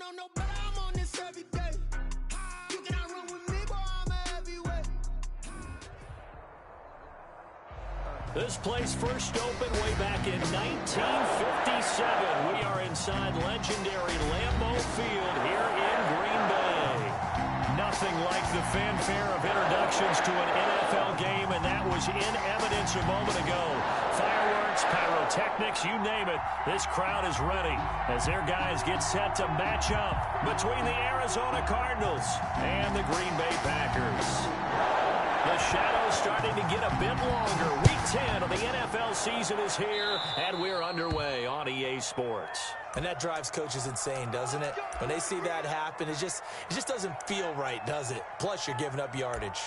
know no better, I'm on this every day. You cannot run with me, boy, I'm a heavyweight. This place first opened way back in 1957. We are inside legendary Lambeau Field here in Green Bay. Nothing like the fanfare of introductions to an NFL game, and that was in evidence a moment ago. Fireworks, pyrotechnics, you name it. This crowd is ready as their guys get set to match up between the Arizona Cardinals and the Green Bay Packers. The shadow's starting to get a bit longer. Week 10 of the NFL season is here, and we're underway on EA Sports. And that drives coaches insane, doesn't it? When they see that happen, it just doesn't feel right, does it? Plus, you're giving up yardage.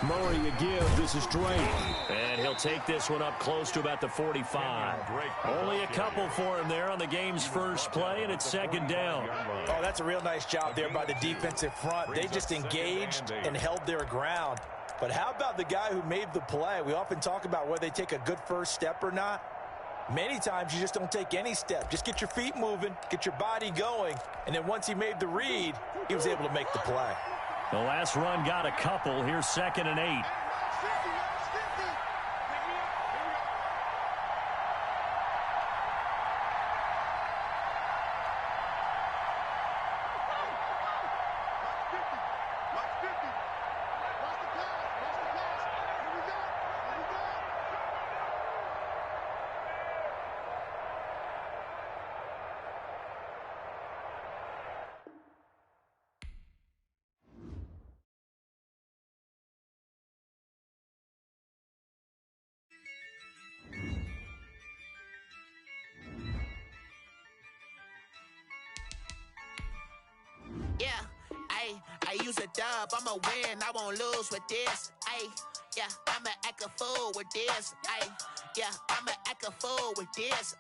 Murray a give. This is Drake. And he'll take this one up close to about the 45. Only a couple for him there on the game's first play, and it's second down. Oh, that's a real nice job there by the defensive front. They just engaged and held their ground. But how about the guy who made the play? We often talk about whether they take a good first step or not. Many times you just don't take any step. Just get your feet moving, get your body going, and then once he made the read, he was able to make the play. The last run got a couple. Here's 2nd and 8. Yeah, I use a dub, I'ma win, I won't lose with this. Yeah, I'ma act a fool with this. Yeah, I'ma act a fool with this.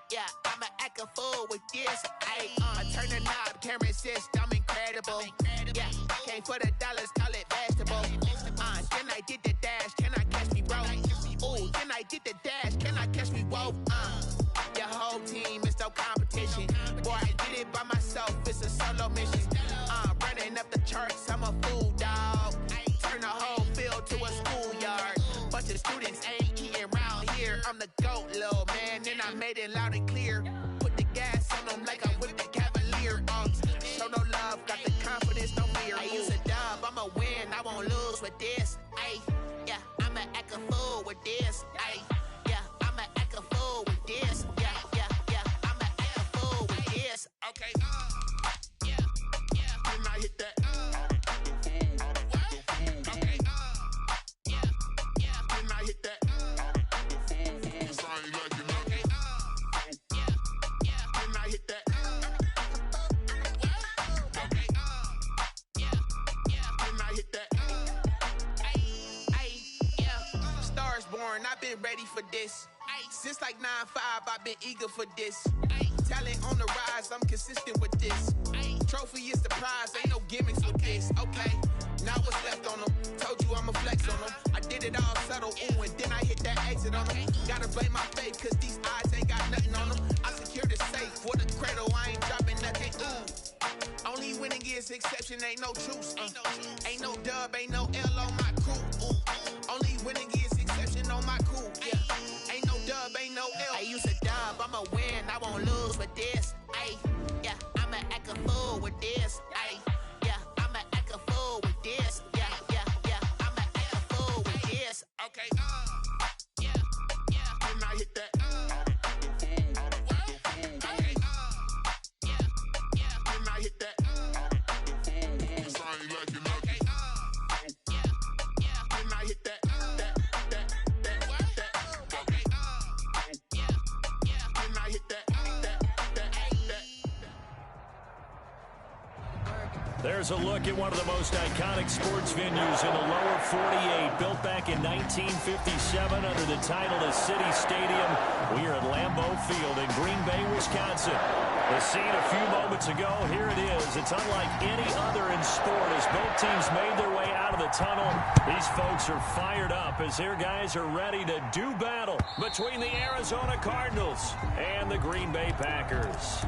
Yeah, I'ma act a fool with this. I turn the knob, camera assist, I'm incredible. Yeah, came for the dollars, call it vegetable. Then I did the dash, can I catch me, bro? Ooh, then I did the dash, can I catch me, whoa? Your whole team is no competition. Boy, I did it by myself, it's a solo mission. Running up the charts, I'm a fool, dog. Turn the whole field to a schoolyard. Bunch of students ain't eating round here. I'm the GOAT, little man, and I made it loud and clear. Put the gas on them like I'm with the Cavalier. Show no love, got the confidence, no fear. I use a dub, I'ma win, I won't lose with this. Yeah, I'ma act a fool with this. Yeah, I'ma act a fool with this. Yeah, I'ma act a fool with this. Okay, yeah, when I hit that. Okay, yeah, when I hit that. Sorry, like you know. Okay, yeah, when I hit that. Okay, yeah, when I hit that. Yeah, stars born, I've been ready for this. Since like 9-5, I've been eager for this. Talent on the rise, I'm consistent with this. Trophy is the prize, ain't no gimmicks with this. Okay, now what's left on them? Told you I'ma flex on them. I did it all subtle, ooh, and then I hit that exit on them. Gotta blame my faith, cause these eyes ain't got nothing on them. I secure the safe for the cradle, I ain't dropping nothing, ooh. Only winning is exception, ain't no truce. Ain't no dub, ain't no L on my crew, ooh. Only winning is exception on my crew, yeah. Ain't no dub, ain't no L. I use a dub, I'ma win, I won't lose with this. Yeah, I'ma act a fool with this. Yeah, I'ma act a fool with this. Yeah, I'ma act a fool with this. Okay, yeah, when I hit that. Okay, yeah, when I hit that. Sorry, like you know. Okay, yeah, when I hit that. Okay, yeah, when I hit that. There's a look at one of the most iconic sports venues in the lower 48, built back in 1957 under the title of City Stadium. We are at Lambeau Field in Green Bay, Wisconsin. The scene a few moments ago, here it is. It's unlike any other in sport as both teams made their way out of the tunnel. These folks are fired up as their guys are ready to do battle between the Arizona Cardinals and the Green Bay Packers.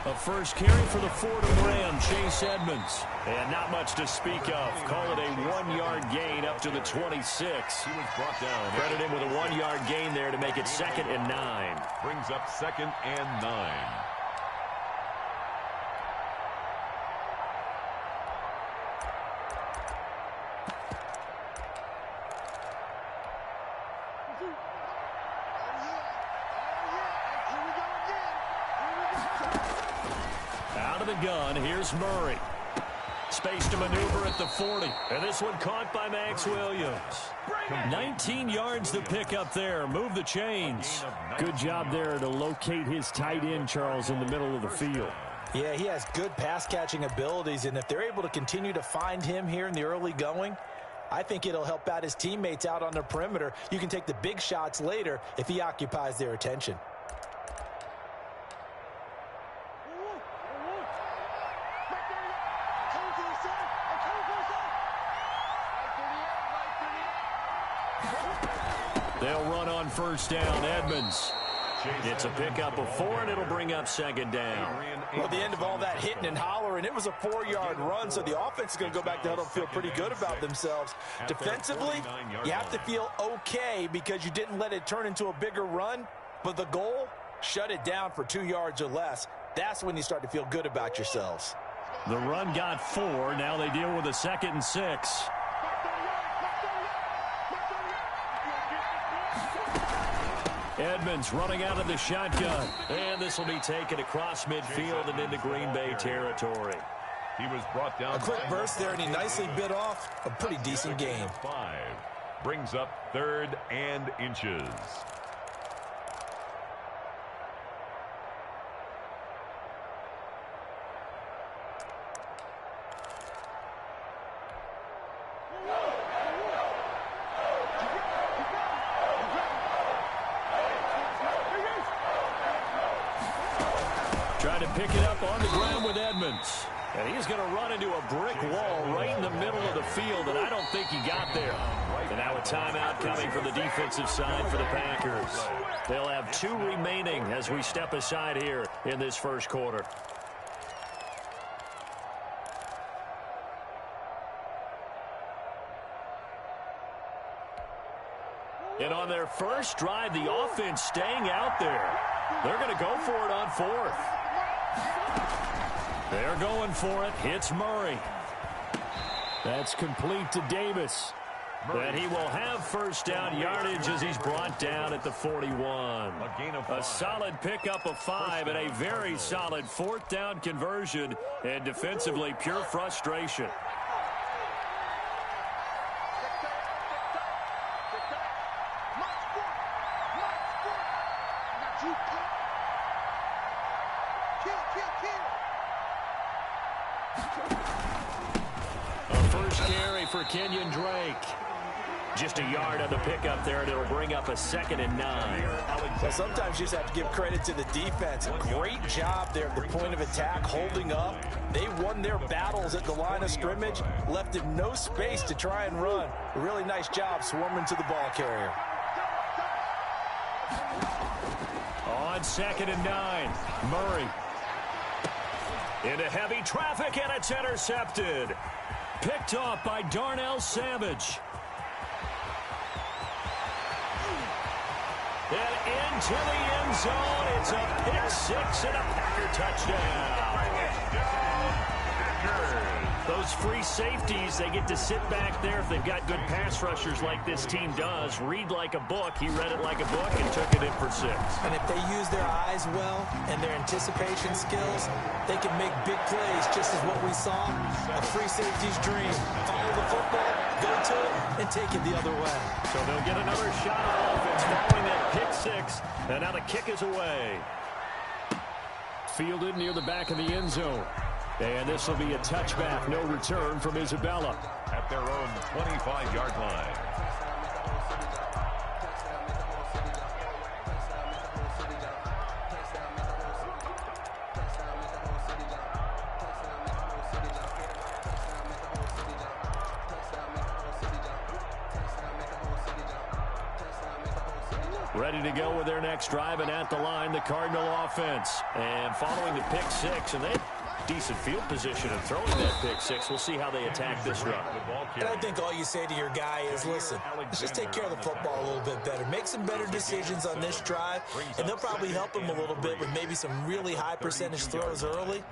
A first carry for the Fordham Ram, Chase Edmonds. And not much to speak of. Call it a 1-yard gain up to the 26. He was brought down. Credit him with a 1-yard gain there to make it 2nd and 9. Brings up 2nd and 9. Out of the gun, here's Murray. Space to maneuver at the 40. And this one caught by Max Williams. 19 yards to pick up there. Move the chains. Good job there to locate his tight end, Charles, in the middle of the field. Yeah, he has good pass-catching abilities, and if they're able to continue to find him here in the early going, I think it'll help out his teammates out on the perimeter. You can take the big shots later if he occupies their attention. They'll run on first down. Edmonds. It's a pickup of 4, and it'll bring up 2nd down. Well, at the end of all that hitting and hollering, it was a 4-yard run, so the offense is going to go back to huddle and feel pretty good about themselves. Defensively, you have to feel okay because you didn't let it turn into a bigger run, but the goal, shut it down for 2 yards or less. That's when you start to feel good about yourselves. The run got 4. Now they deal with a 2nd and 6. Edmonds running out of the shotgun. And this will be taken across midfield and into Green Bay territory. He was brought down. A quick burst there, and he nicely bit off a pretty decent gain. 5. Brings up 3rd and inches. Trying to pick it up on the ground with Edmonds. And he's going to run into a brick wall right in the middle of the field, and I don't think he got there. And now a timeout coming from the defensive side for the Packers. They'll have 2 remaining as we step aside here in this first quarter. And on their first drive, the offense staying out there. They're going to go for it on 4th. They're going for it. Hits Murray. That's complete to Davis. And he will have first down yardage as he's brought down at the 41. A solid pickup of 5 and a very solid 4th down conversion. And defensively, pure frustration. A first carry for Kenyon Drake. Just a yard on the pickup there, and it'll bring up a 2nd and 9. Well, sometimes you just have to give credit to the defense. Great job there at the point of attack, holding up. They won their battles at the line of scrimmage, left him no space to try and run. A really nice job swarming to the ball carrier. On 2nd and 9, Murray. Into heavy traffic, and it's intercepted. Picked off by Darnell Savage. And into the end zone. It's a pick 6 and a Packer touchdown. Those free safeties, they get to sit back there if they've got good pass rushers like this team does. Read like a book. He read it like a book and took it in for 6. And if they use their eyes well and their anticipation skills, they can make big plays, just as what we saw. A free safety's dream. Follow the football, go to it, and take it the other way. So they'll get another shot on offense following that pick 6. And now the kick is away. Fielded near the back of the end zone. And this will be a touchback, no return from Isabella. At their own 25-yard line. Ready to go with their next drive, and at the line, the Cardinal offense. And following the pick 6, and they have decent field position and throwing that pick 6. We'll see how they attack this run. And I think all you say to your guy is, listen, let's just take care of the football a little bit better. Make some better decisions on this drive, and they'll probably help him a little bit with maybe some really high percentage throws early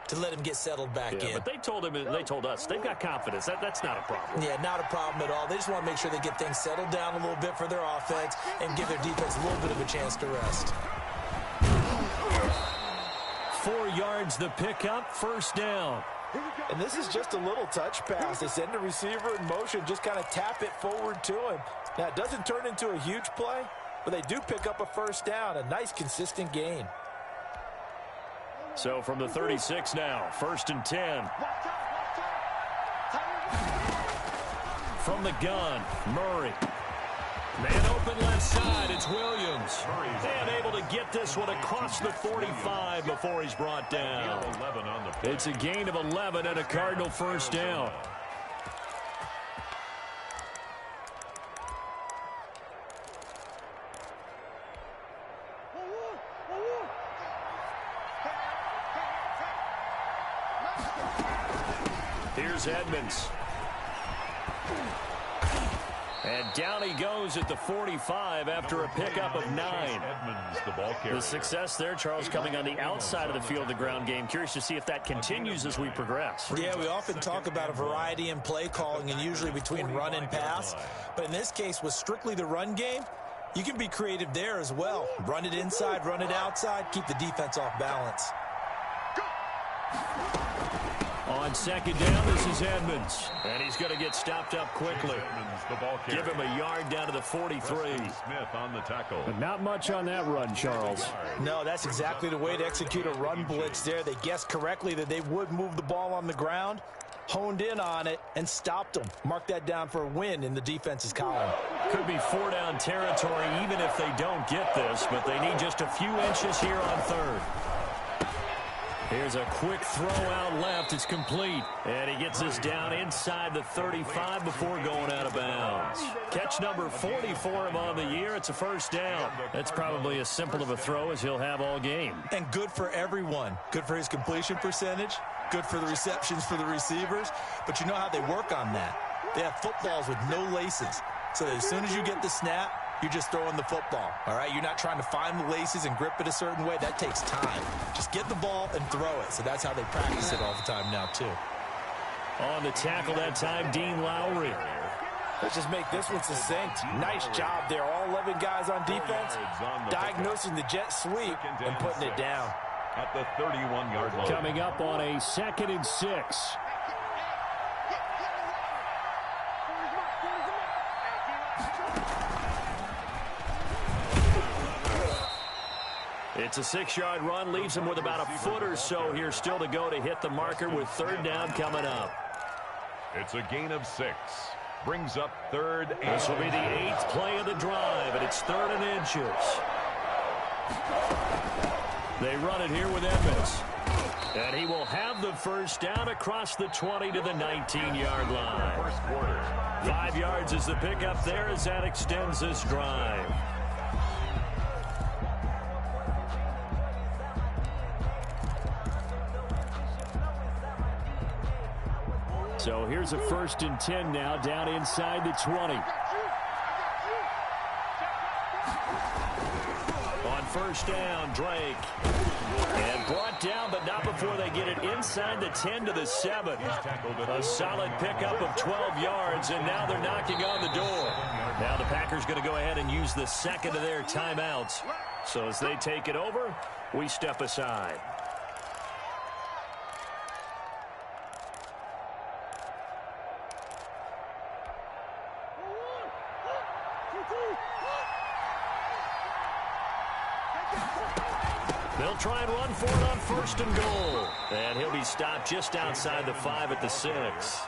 to let him get settled back in. But they told him, and they told us, they've got confidence. That's not a problem. Yeah, not a problem at all. They just want to make sure they get things settled down a little bit for their offense and give their defense a little bit of a chance to rest. 4 yards the pickup, first down. And this is just a little touch pass. They send the receiver in motion, just kind of tap it forward to him. Now, it doesn't turn into a huge play, but they do pick up a first down, a nice, consistent gain. So from the 36 now, 1st and 10. From the gun, Murray. Man open left side, it's Williams. And able to get this one across the 45 before he's brought down. It's a gain of 11 and a Cardinal first down. Here's Edmonds. And down he goes at the 45 after a pickup of 9. The success there, Charles, coming on the outside of the field, the ground game. Curious to see if that continues as we progress. Yeah, we often talk about a variety in play calling and usually between run and pass. But in this case, with strictly the run game, you can be creative there as well. Run it inside, run it outside, keep the defense off balance. On 2nd down, this is Edmonds. And he's going to get stopped up quickly. Give him a yard down to the 43. Smith on the tackle. But not much on that run, Charles. No, that's exactly the way to execute a run blitz there. They guessed correctly that they would move the ball on the ground, honed in on it, and stopped them. Mark that down for a win in the defense's column. Could be 4-down territory even if they don't get this, but they need just a few inches here on 3rd. Here's a quick throw out left. It's complete. And he gets this down inside the 35 before going out of bounds. Catch number 40 for him on the year. It's a first down. That's probably as simple of a throw as he'll have all game. And good for everyone. Good for his completion percentage. Good for the receptions for the receivers. But you know how they work on that. They have footballs with no laces. So that as soon as you get the snap, you're just throwing the football, all right? You're not trying to find the laces and grip it a certain way. That takes time. Just get the ball and throw it. So that's how they practice it all the time now, too. On the tackle that time, Dean Lowry. Let's just make this one succinct. Nice job there. All 11 guys on defense, diagnosing the jet sweep and putting it down. At the 31-yard line. Coming up on a 2nd and 6. It's a 6-yard run, leaves him with about a foot or so here still to go to hit the marker with 3rd down coming up. It's a gain of 6. Brings up 3rd and... This will be the 8th play of the drive, and it's 3rd and inches. They run it here with Edmonds. And he will have the first down across the 20 to the 19-yard line. First quarter. 5 yards is the pickup there as that extends this drive. So here's a 1st and 10 now, down inside the 20. On 1st down, Drake. And brought down, but not before before they get it inside the 10 to the 7. A solid pickup of 12 yards, and now they're knocking on the door. Now the Packers going to go ahead and use the second of their timeouts. So as they take it over, we step aside. They'll try and run for it on 1st and goal. And he'll be stopped just outside the 5 at the 6.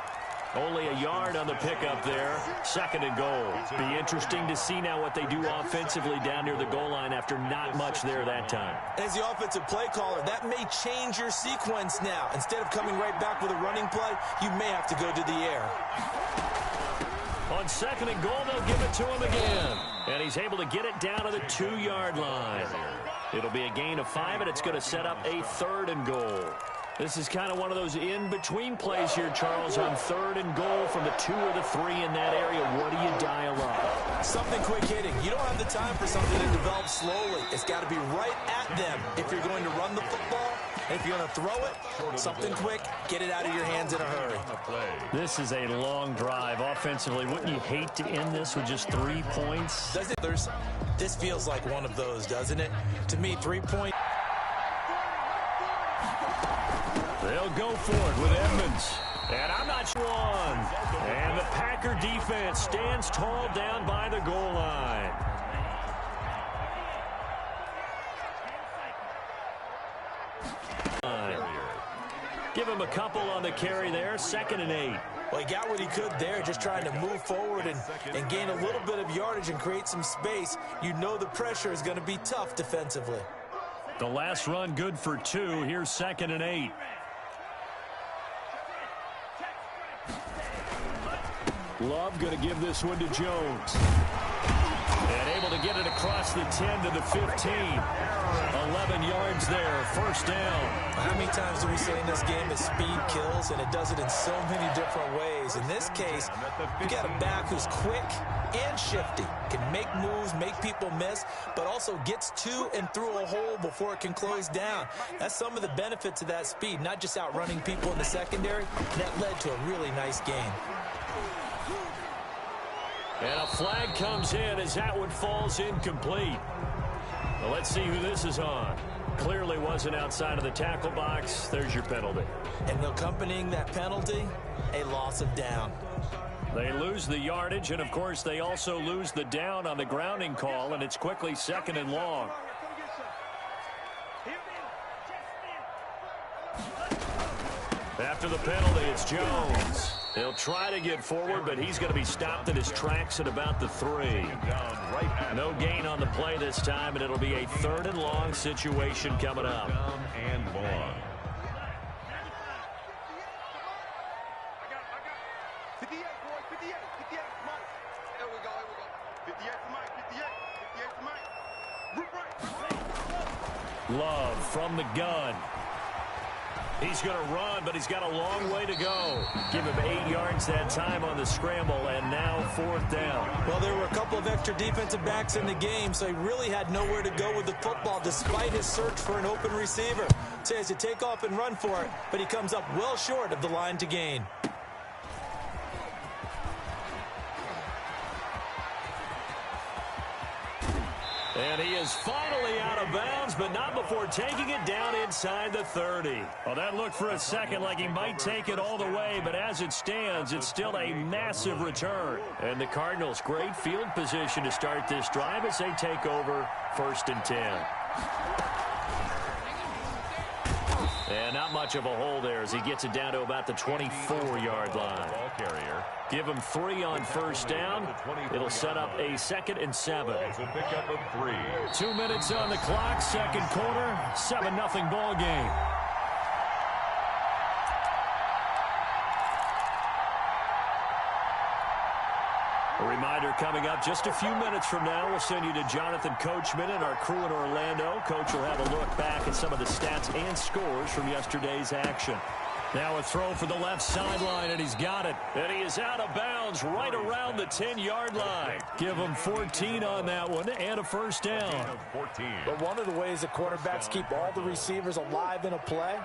Only a yard on the pickup there. 2nd and goal. Be interesting to see now what they do offensively down near the goal line after not much there that time. As the offensive play caller, that may change your sequence now. Instead of coming right back with a running play, you may have to go to the air. On 2nd and goal, they'll give it to him again. And he's able to get it down to the 2-yard line. It'll be a gain of 5, and it's going to set up a 3rd and goal. This is kind of one of those in-between plays here, Charles, on 3rd and goal from the 2 or the 3 in that area. What do you dial up? Something quick hitting. You don't have the time for something to develop slowly. It's got to be right at them if you're going to run the football. And if you're going to throw it, something quick, get it out of your hands in a hurry. This is a long drive offensively. Wouldn't you hate to end this with just 3 points? Does it? This feels like one of those, doesn't it? To me, 3 points. They'll go for it with Edmonds. And I'm not sure one. And the Packer defense stands tall down by the goal line. Give him a couple on the carry there. 2nd and 8. Well, he got what he could there, just trying to move forward and gain a little bit of yardage and create some space. You know the pressure is going to be tough defensively. The last run good for 2. Here's 2nd and 8. Love going to give this one to Jones. And able to get it across the 10 to the 15. 11 yards there, 1st down. How many times do we say in this game that speed kills, and it does it in so many different ways? In this case, you got a back who's quick and shifty, can make moves, make people miss, but also gets to and through a hole before it can close down. That's some of the benefits of that speed, not just outrunning people in the secondary. That led to a really nice game. And a flag comes in as that one falls incomplete. Well, let's see who this is on. Clearly wasn't outside of the tackle box. There's your penalty. And accompanying that penalty, a loss of down. They lose the yardage, and, of course, they also lose the down on the grounding call, and it's quickly 2nd and long. After the penalty, it's Jones. He'll try to get forward, but he's going to be stopped in his tracks at about the 3. No gain on the play this time, and it'll be a 3rd and long situation coming up. And long. 58, boys, 58, 58, Mike. There we go, here we go. 58 for Mike, 58 for Mike. Root right. Love from the gun. He's going to run, but he's got a long way to go. Give him 8 yards that time on the scramble, and now 4th down. Well, there were a couple of extra defensive backs in the game, so he really had nowhere to go with the football despite his search for an open receiver. So he has to take off and run for it, but he comes up well short of the line to gain. And he is finally out of bounds, but not before taking it down inside the 30. Well, that looked for a second like he might take it all the way, but as it stands, it's still a massive return. And the Cardinals, great field position to start this drive as they take over 1st and 10. And not much of a hole there as he gets it down to about the 24-yard line. Ball carrier. Give him 3 on 1st down. It'll set up a 2nd and 7. It's a pickup of 3. 2 minutes on the clock, 2nd quarter, 7-0 ball game. A reminder coming up just a few minutes from now. We'll send you to Jonathan Coachman and our crew in Orlando. Coach will have a look back at some of the stats and scores from yesterday's action. Now a throw for the left sideline, and he's got it. And he is out of bounds right around the 10-yard line. Give him 14 on that one and a 1st down. 14. But one of the ways the quarterbacks keep all the receivers alive in a play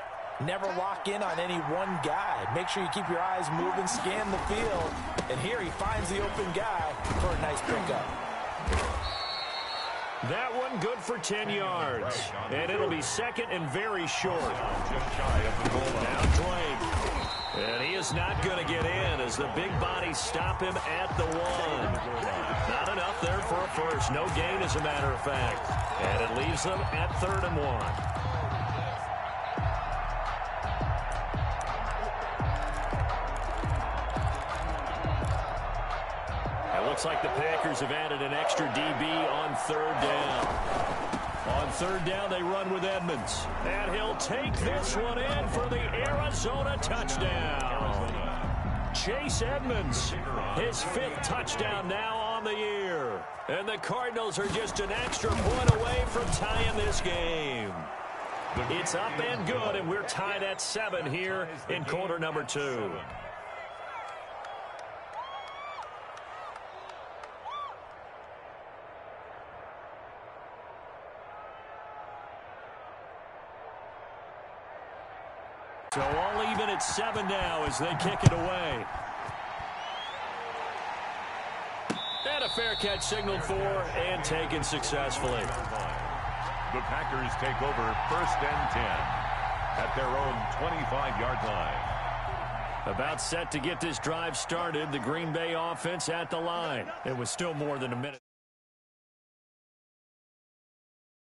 Never lock in on any one guy. Make sure you keep your eyes moving, scan the field. And here he finds the open guy for a nice pickup. That one good for 10 yards. And it'll be second and very short. Just shy of the goal line. Now Drake. And he is not going to get in as the big bodies stop him at the 1. Not enough there for a first. No gain, as a matter of fact. And it leaves them at 3rd and 1. Looks like the Packers have added an extra DB on 3rd down. On 3rd down, they run with Edmonds. And he'll take this one in for the Arizona touchdown. Chase Edmonds, his 5th touchdown now on the year. And the Cardinals are just an extra point away from tying this game. It's up and good, and we're tied at 7 here in quarter number 2. So all even at 7 now as they kick it away. And a fair catch signaled for and taken successfully. The Packers take over 1st and 10 at their own 25-yard line. About set to get this drive started. The Green Bay offense at the line. It was still more than a minute.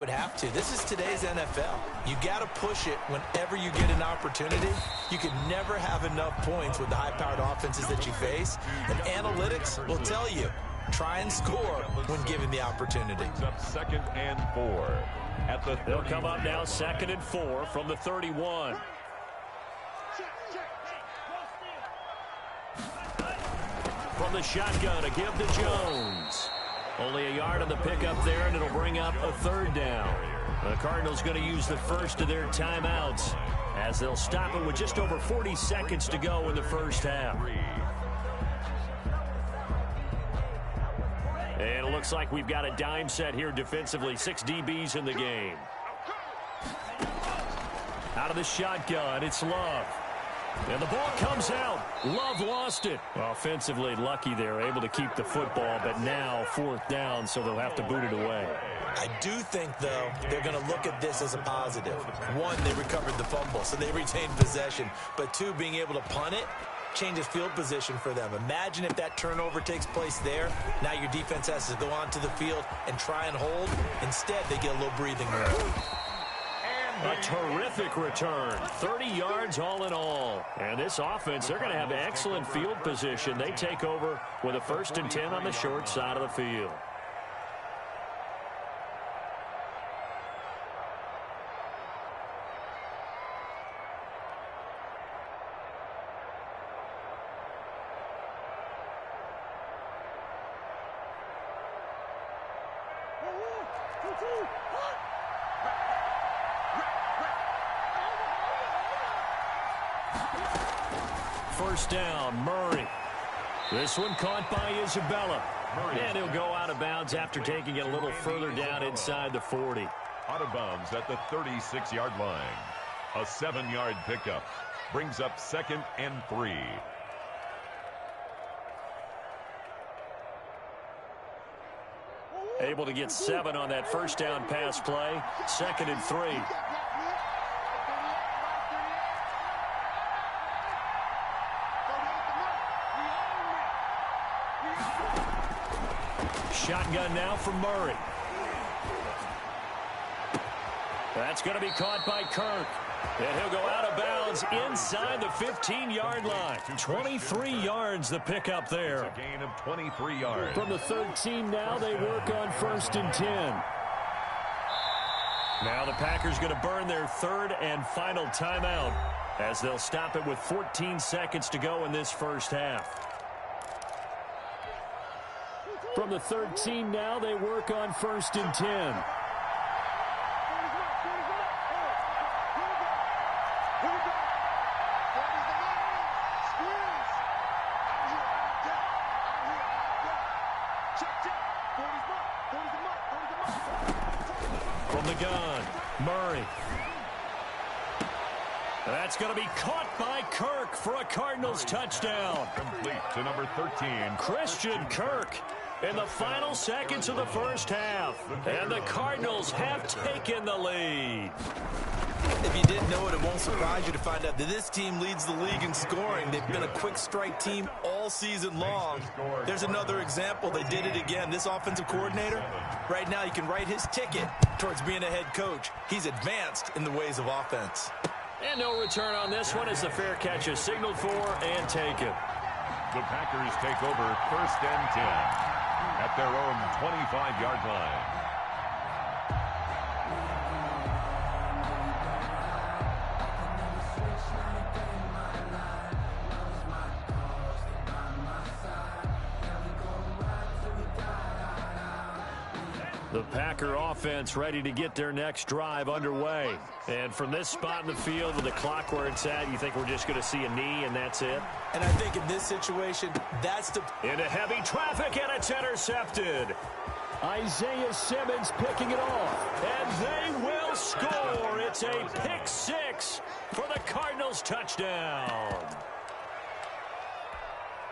Would have to. This is today's NFL. You got to push it whenever you get an opportunity. You can never have enough points with the high-powered offenses that you face. And analytics will tell you, try and score when given the opportunity. It's up 2nd and 4 at the 30. They'll come up now 2nd and 4 from the 31. From the shotgun, a give to Jones. Only a yard on the pickup there, and it'll bring up a 3rd down. The Cardinals going to use the first of their timeouts as they'll stop it with just over 40 seconds to go in the first half. And it looks like we've got a dime set here defensively. 6 DBs in the game. Out of the shotgun, it's Love. And the ball comes out. Love lost it. Offensively lucky they're able to keep the football, but now 4th down, so they'll have to boot it away. I do think, though, they're going to look at this as a positive. 1, they recovered the fumble, so they retained possession. But 2, being able to punt it changes field position for them. Imagine if that turnover takes place there. Now your defense has to go onto the field and try and hold. Instead, they get a little breathing room. A terrific return. 30 yards all in all. And this offense, they're going to have excellent field position. They take over with a 1st and 10 on the short side of the field. First down, Murray. This one caught by Isabella. And he'll go out of bounds after taking it a little further down inside the 40. Out of bounds at the 36-yard line. A 7-yard pickup brings up 2nd and 3. Able to get 7 on that first down pass play. 2nd and 3. Shotgun now from Murray. That's going to be caught by Kirk. And he'll go out of bounds inside the 15-yard line. 23 yards the pickup there. A gain of 23 yards. From the 13 now, they work on 1st and 10. Now the Packers going to burn their 3rd and final timeout as they'll stop it with 14 seconds to go in this first half. From the 13 now, they work on 1st and 10. From the gun, Murray. That's going to be caught by Kirk for a Cardinals touchdown. Complete to number 13. Christian Kirk in the final seconds of the first half. And the Cardinals have taken the lead. If you didn't know it, it won't surprise you to find out that this team leads the league in scoring. They've been a quick strike team all season long. There's another example. They did it again. This offensive coordinator, right now, you can write his ticket towards being a head coach. He's advanced in the ways of offense. And no return on this one as the fair catch is signaled for and taken. The Packers take over 1st and 10 at their own 25-yard line. The Packer offense ready to get their next drive underway. And from this spot in the field with the clock where it's at, you think we're just going to see a knee and that's it? And I think in this situation, that's the... Into heavy traffic, and it's intercepted. Isaiah Simmons picking it off. And they will score. It's a pick six for the Cardinals touchdown.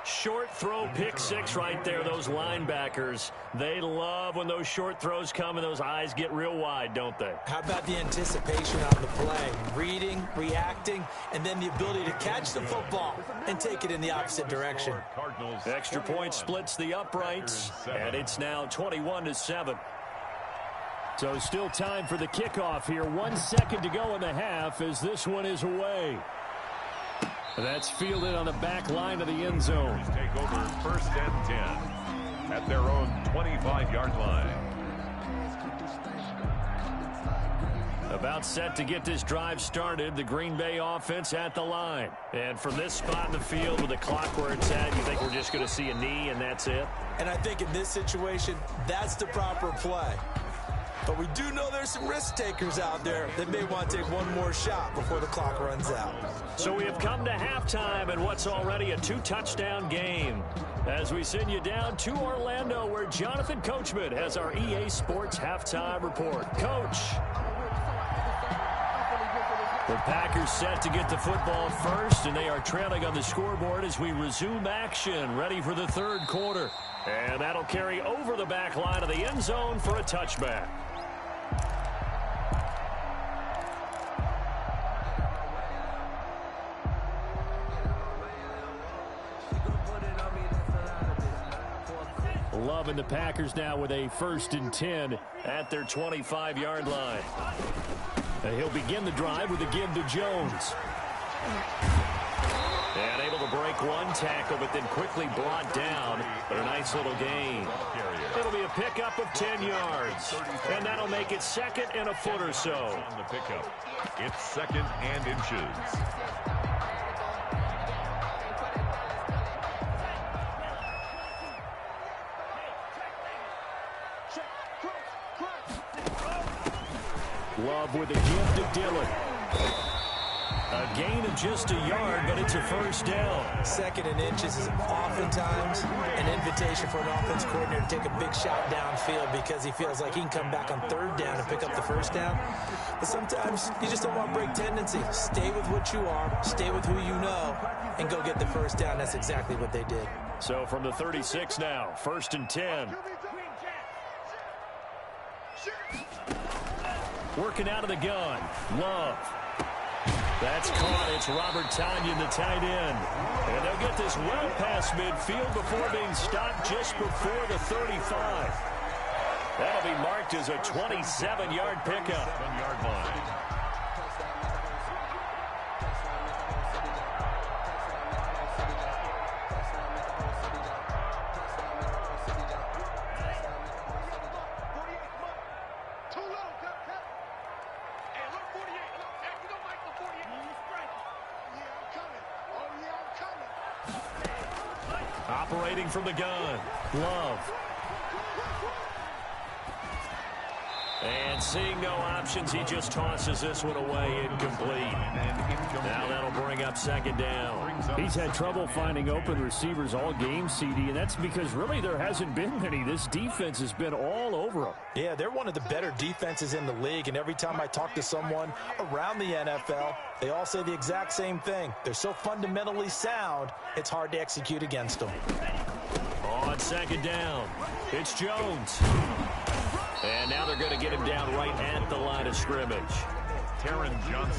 Short throw pick six right there. Those linebackers, they love when those short throws come and those eyes get real wide, don't they? How about the anticipation on the play? Reading, reacting, and then the ability to catch the football and take it in the opposite direction. Extra point splits the uprights, and it's now 21-7. So still time for the kickoff here. 1 second to go in the half as this one is away. That's fielded on the back line of the end zone. Take over 1st and 10 at their own 25-yard line. About set to get this drive started. The Green Bay offense at the line. And from this spot in the field with the clock where it's at, you think we're just going to see a knee and that's it? And I think in this situation, that's the proper play. But we do know there's some risk takers out there that may want to take one more shot before the clock runs out. So we have come to halftime in what's already a 2-touchdown game. As we send you down to Orlando, where Jonathan Coachman has our EA Sports halftime report. Coach. The Packers set to get the football first, and they are trailing on the scoreboard as we resume action, ready for the third quarter. And that'll carry over the back line of the end zone for a touchback. Love and the Packers now with a 1st and 10 at their 25-yard line. And he'll begin the drive with a give to Jones. And able to break one tackle, but then quickly brought down. But a nice little gain. It'll be a pickup of 10 yards. And that'll make it 2nd and a foot or so. On the pickup, it's 2nd and inches. Love with a give to Dillon. A gain of just a yard, but it's a first down. 2nd and inches is oftentimes an invitation for an offense coordinator to take a big shot downfield because he feels like he can come back on 3rd down and pick up the first down. But sometimes you just don't want break tendency. Stay with what you are, stay with who you know, and go get the first down. That's exactly what they did. So from the 36 now, 1st and 10. Working out of the gun. Love. That's caught. It's Robert Tonyan, the tight end. And they'll get this well past midfield before being stopped just before the 35. That'll be marked as a 27-yard pickup. 7-yard line. Operating from the gun. Love. And seeing no options, he just tosses this one away incomplete. Now that'll bring up second down. He's had trouble finding open receivers all game, CD, and that's because really there hasn't been many. This defense has been all over him. Yeah, they're one of the better defenses in the league, and every time I talk to someone around the NFL, they all say the exact same thing. They're so fundamentally sound, it's hard to execute against them. On second down, it's Jones. And now they're going to get him down right at the line of scrimmage.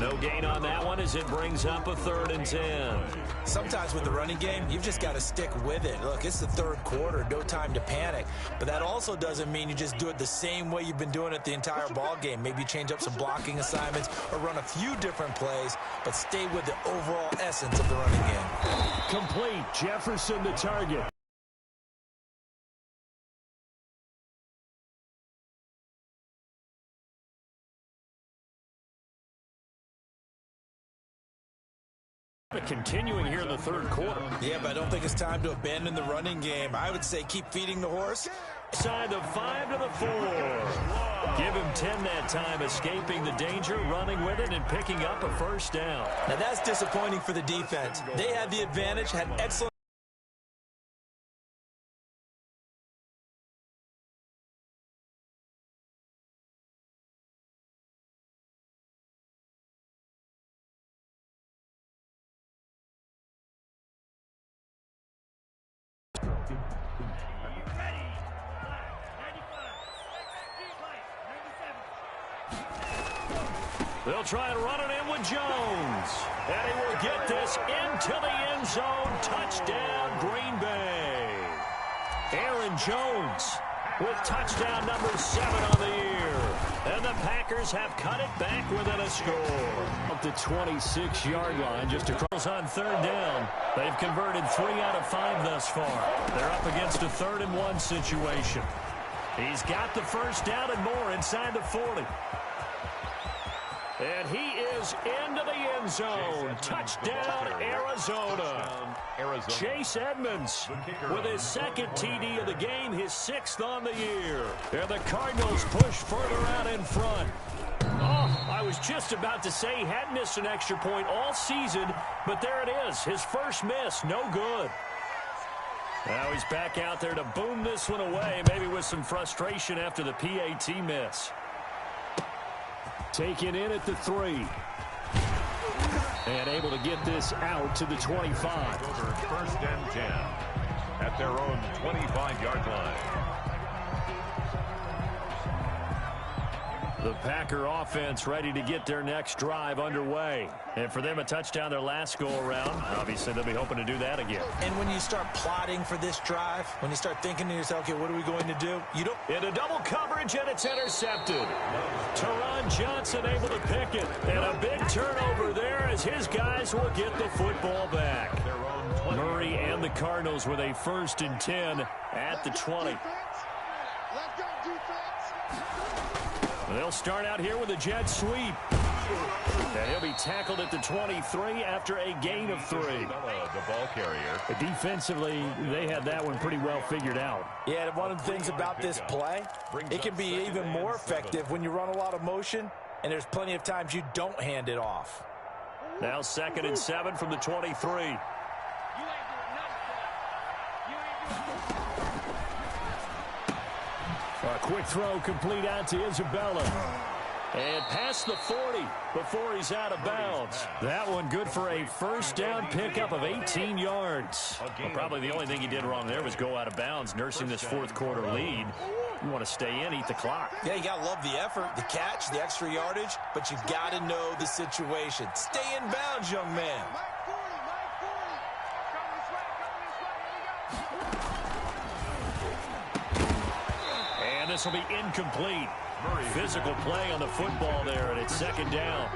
No gain on that one as it brings up a 3rd and 10. Sometimes with the running game, you've just got to stick with it. Look, it's the 3rd quarter, no time to panic. But that also doesn't mean you just do it the same way you've been doing it the entire ball game. Maybe change up some blocking assignments or run a few different plays, but stay with the overall essence of the running game. Complete. Jefferson the target. Continuing here in the 3rd quarter. Yeah, but I don't think it's time to abandon the running game. I would say keep feeding the horse. Side of 5 to the 4. Give him 10 that time, escaping the danger, running with it, and picking up a 1st down. Now that's disappointing for the defense. They had the advantage, had excellent. They'll try and run it in with Jones. And he will get this into the end zone. Touchdown, Green Bay. Aaron Jones with touchdown number 7 on the year. And the Packers have cut it back within a score. Up the 26-yard line just across on 3rd down. They've converted 3 out of 5 thus far. They're up against a 3rd and 1 situation. He's got the 1st down and more inside the 40. And he is into the end zone. Touchdown, Arizona. Chase Edmonds with his 2nd TD of the game, his 6th on the year. And the Cardinals push further out in front. Oh, I was just about to say he hadn't missed an extra point all season, but there it is, his first miss, no good. Now he's back out there to boom this one away, maybe with some frustration after the PAT miss. Taken in at the 3. And able to get this out to the 25. Over 1st and 10 at their own 25-yard line. The Packer offense ready to get their next drive underway. And for them, a touchdown their last go-around. Obviously, they'll be hoping to do that again. And when you start plotting for this drive, when you start thinking to yourself, okay, what are we going to do? You don't. Into double coverage, and it's intercepted. Teron Johnson able to pick it. And a big turnover there as his guys will get the football back. Murray and the Cardinals with a 1st and 10 at the 20. They'll start out here with a jet sweep. And he'll be tackled at the 23 after a gain of 3. The ball carrier. Defensively, they had that one pretty well figured out. Yeah, one of the things about this play, it can be even more effective when you run a lot of motion, and there's plenty of times you don't hand it off. Now 2nd and 7 from the 23. A quick throw complete out to Isabella. And past the 40 before he's out of bounds. That one good for a 1st down pickup of 18 yards. Well, probably the only thing he did wrong there was go out of bounds, nursing this 4th quarter lead. You want to stay in, eat the clock. Yeah, you got to love the effort, the catch, the extra yardage, but you got to know the situation. Stay in bounds, young man. And this will be incomplete. Physical play on the football there, and it's 2nd down.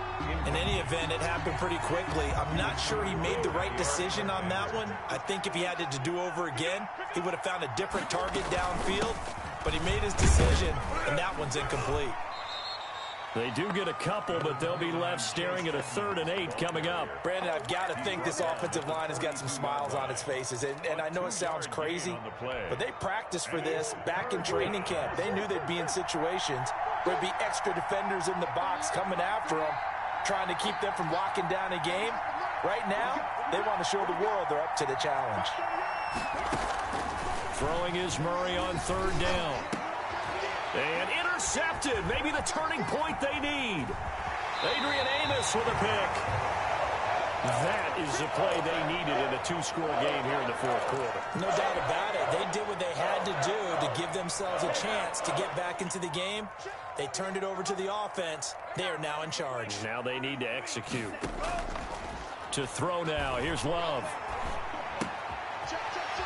In any event, it happened pretty quickly. I'm not sure he made the right decision on that one. I think if he had it to do over again, he would have found a different target downfield, but he made his decision, and that one's incomplete. They do get a couple, but they'll be left staring at a 3rd and 8 coming up. Brandon, I've got to think this offensive line has got some smiles on its faces. And I know it sounds crazy, but they practiced for this back in training camp. They knew they'd be in situations there'd be extra defenders in the box coming after them, trying to keep them from locking down a game. Right now, they want to show the world they're up to the challenge. Throwing is Murray on third down. And intercepted. Maybe the turning point they need. Adrian Amos with a pick. That is the play they needed in a two-score game here in the fourth quarter. No doubt about it. They did what they had to do to give themselves a chance to get back into the game. They turned it over to the offense. They are now in charge. Now they need to execute. To throw now. Here's Love.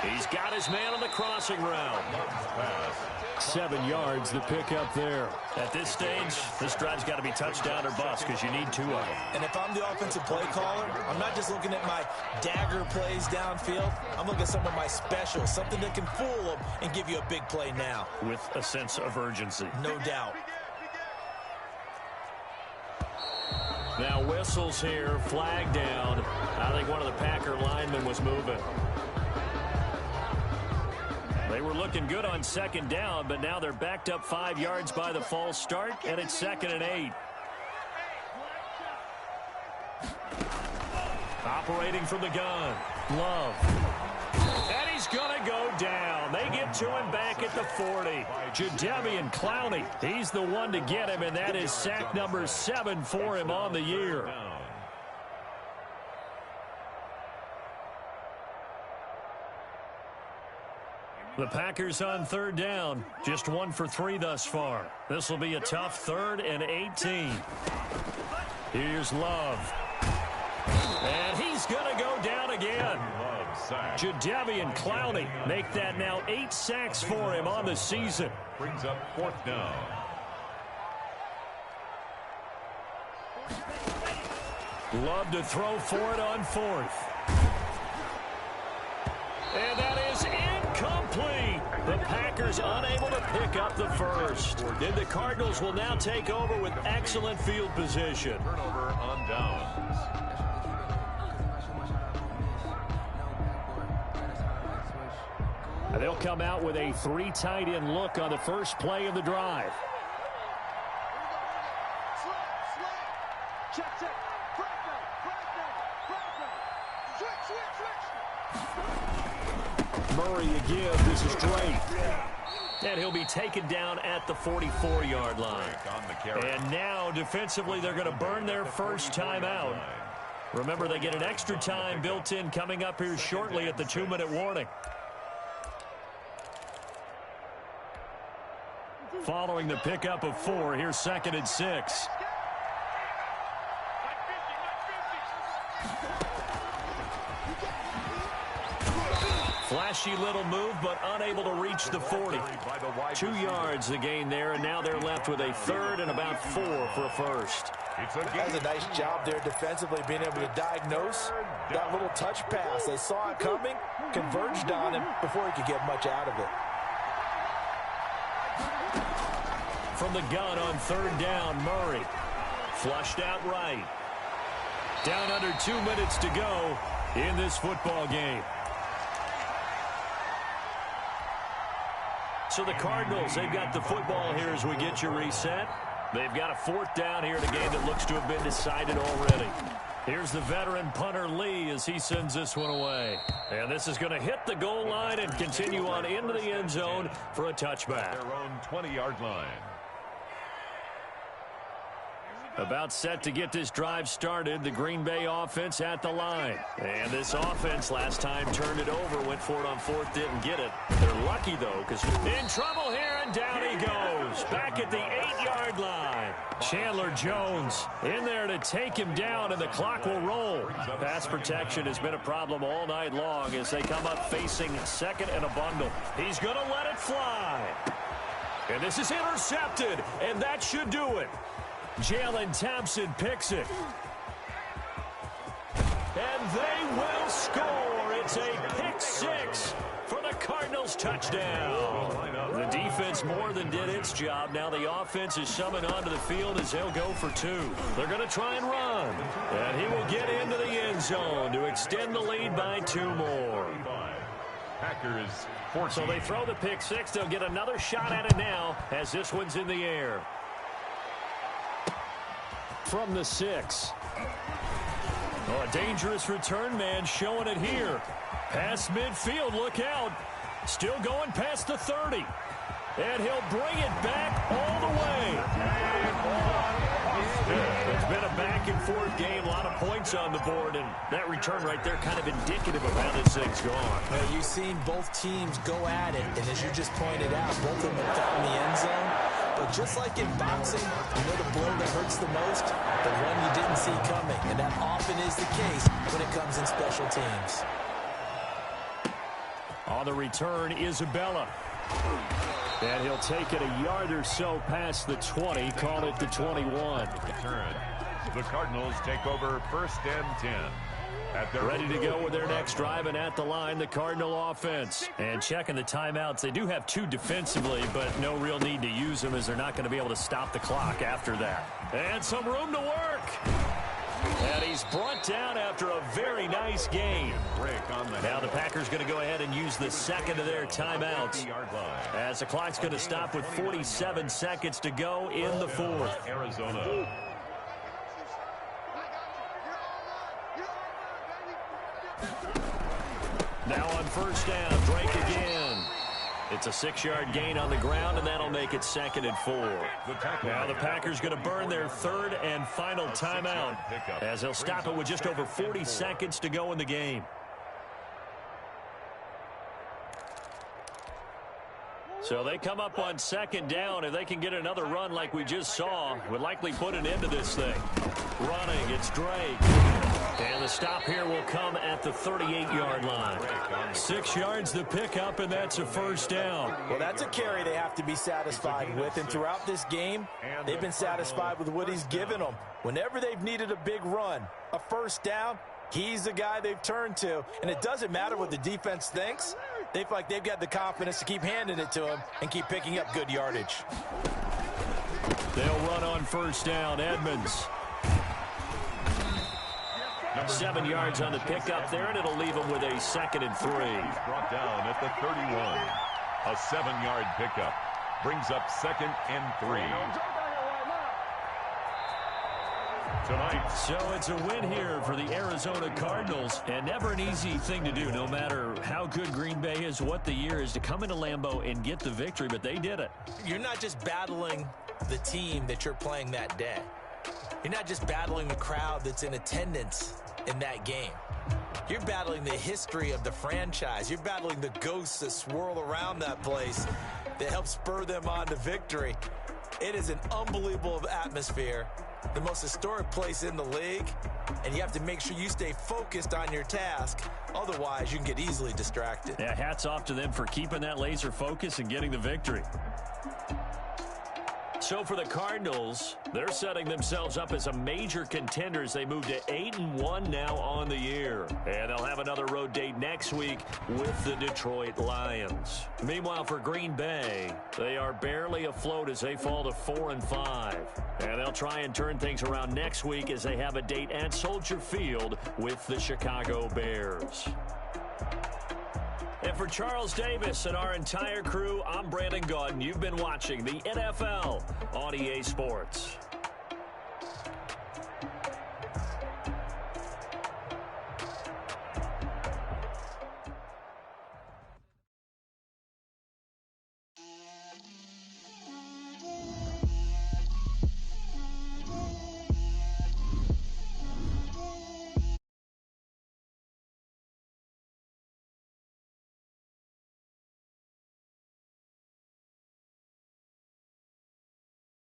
He's got his man on the crossing route. 7 yards, the pick up there. At this stage, this drive's got to be touchdown or bust because you need 2 of them. And if I'm the offensive play caller, I'm not just looking at my dagger plays downfield. I'm looking at some of my specials, something that can fool them and give you a big play now. With a sense of urgency. No doubt. Now whistles here, flag down. I think one of the Packer linemen was moving. They were looking good on second down, but now they're backed up 5 yards by the false start, and it's 2nd and 8. Operating from the gun, Love. And he's going to go down. They get to him back at the 40. Jadeveon Clowney, he's the one to get him, and that is sack number 7 for him on the year. The Packers on third down, just 1 for 3 thus far. This will be a tough 3rd and 18. Here's Love. And he's going to go down again. Jadeveon Clowney make that now 8 sacks for him on the season. Brings up 4th down. Love to throw for it on 4th. And that is incomplete. The Packers unable to pick up the first. And the Cardinals will now take over with excellent field position. Turnover on downs. And they'll come out with a 3 tight end look on the first play of the drive. Murray again. This is Drake. And he'll be taken down at the 44-yard line. And now, defensively, they're going to burn their first time out. Remember, they get an extra time built in coming up here shortly at the 2-minute warning. Following the pickup of 4, here's 2nd and 6. Flashy little move, but unable to reach the 40. 2 yards the gain there, and now they're left with a 3rd and about 4 for a first. That's a nice job there defensively, being able to diagnose that little touch pass. They saw it coming, converged on him before he could get much out of it. From the gun on 3rd down, Murray. Flushed out right. Down under 2 minutes to go in this football game. So the Cardinals, they've got the football here as we get you reset. They've got a 4th down here in a game that looks to have been decided already. Here's the veteran punter Lee as he sends this one away. And this is going to hit the goal line and continue on into the end zone for a touchback. Their own 20-yard line. About set to get this drive started, the Green Bay offense at the line. And this offense last time turned it over, went for it on 4th, didn't get it. They're lucky, though, because in trouble here, and down he goes. Back at the 8-yard line. Chandler Jones in there to take him down, and the clock will roll. Pass protection has been a problem all night long as they come up facing 2nd and a bundle. He's going to let it fly. And this is intercepted, and that should do it. Jalen Thompson picks it. And they will score. It's a pick 6 for the Cardinals touchdown. The defense more than did its job. Now the offense is summoned onto the field as they'll go for 2. They're going to try and run. And he will get into the end zone to extend the lead by 2 more. Packers 14. So they throw the pick 6. They'll get another shot at it now as this one's in the air. from the 6. Oh, a dangerous return man showing it here. Past midfield, look out. Still going past the 30. And he'll bring it back all the way. It's been a back-and-forth game, a lot of points on the board, and that return right there kind of indicative of how this thing's gone. Well, you've seen both teams go at it, and as you just pointed out, both of them have found the end zone. But just like in boxing, you know the blow that hurts the most? The one you didn't see coming, and that often is the case when it comes in special teams. On the return, Isabella. And he'll take it a yard or so past the 20, call it the 21. Return. The Cardinals take over 1st and 10. Ready to go with their next drive, and at the line, the Cardinal offense. And checking the timeouts, they do have 2 defensively, but no real need to use them as they're not going to be able to stop the clock after that. And some room to work. And he's brought down after a very nice game. Now the Packers going to go ahead and use the second of their timeouts, as the clock's going to stop with 47 seconds to go in the 4th. Arizona. Now on 1st down, Drake again. It's a 6-yard gain on the ground, and that'll make it 2nd and 4. Now the Packers going to burn their 3rd and final timeout, as they'll stop it with just over 40 seconds to go in the game. So they come up on 2nd down. If they can get another run like we just saw, would likely put an end to this thing. Running, it's Drake. And the stop here will come at the 38-yard line. 6 yards the pickup, and that's a 1st down. Well, that's a carry they have to be satisfied with, and throughout this game, they've been satisfied with what he's given them. Whenever they've needed a big run, a 1st down, he's the guy they've turned to, and it doesn't matter what the defense thinks. They feel like they've got the confidence to keep handing it to him and keep picking up good yardage. They'll run on 1st down. Edmonds. 7 yards on the pickup there, and it'll leave him with a 2nd and 3. He's brought down at the 31. A 7-yard pickup brings up 2nd and 3. Tonight. So it's a win here for the Arizona Cardinals, and never an easy thing to do, no matter how good Green Bay is, what the year is, to come into Lambeau and get the victory, but they did it. You're not just battling the team that you're playing that day. You're not just battling the crowd that's in attendance in that game. You're battling the history of the franchise. You're battling the ghosts that swirl around that place that help spur them on to victory. It is an unbelievable atmosphere, the most historic place in the league, and you have to make sure you stay focused on your task. Otherwise, you can get easily distracted. Yeah, hats off to them for keeping that laser focus and getting the victory. So for the Cardinals, they're setting themselves up as a major contender as they move to 8-1 now on the year. And they'll have another road date next week with the Detroit Lions. Meanwhile, for Green Bay, they are barely afloat as they fall to 4-5. And they'll try and turn things around next week as they have a date at Soldier Field with the Chicago Bears. And for Charles Davis and our entire crew, I'm Brandon Gaudin. You've been watching the NFL on EA Sports.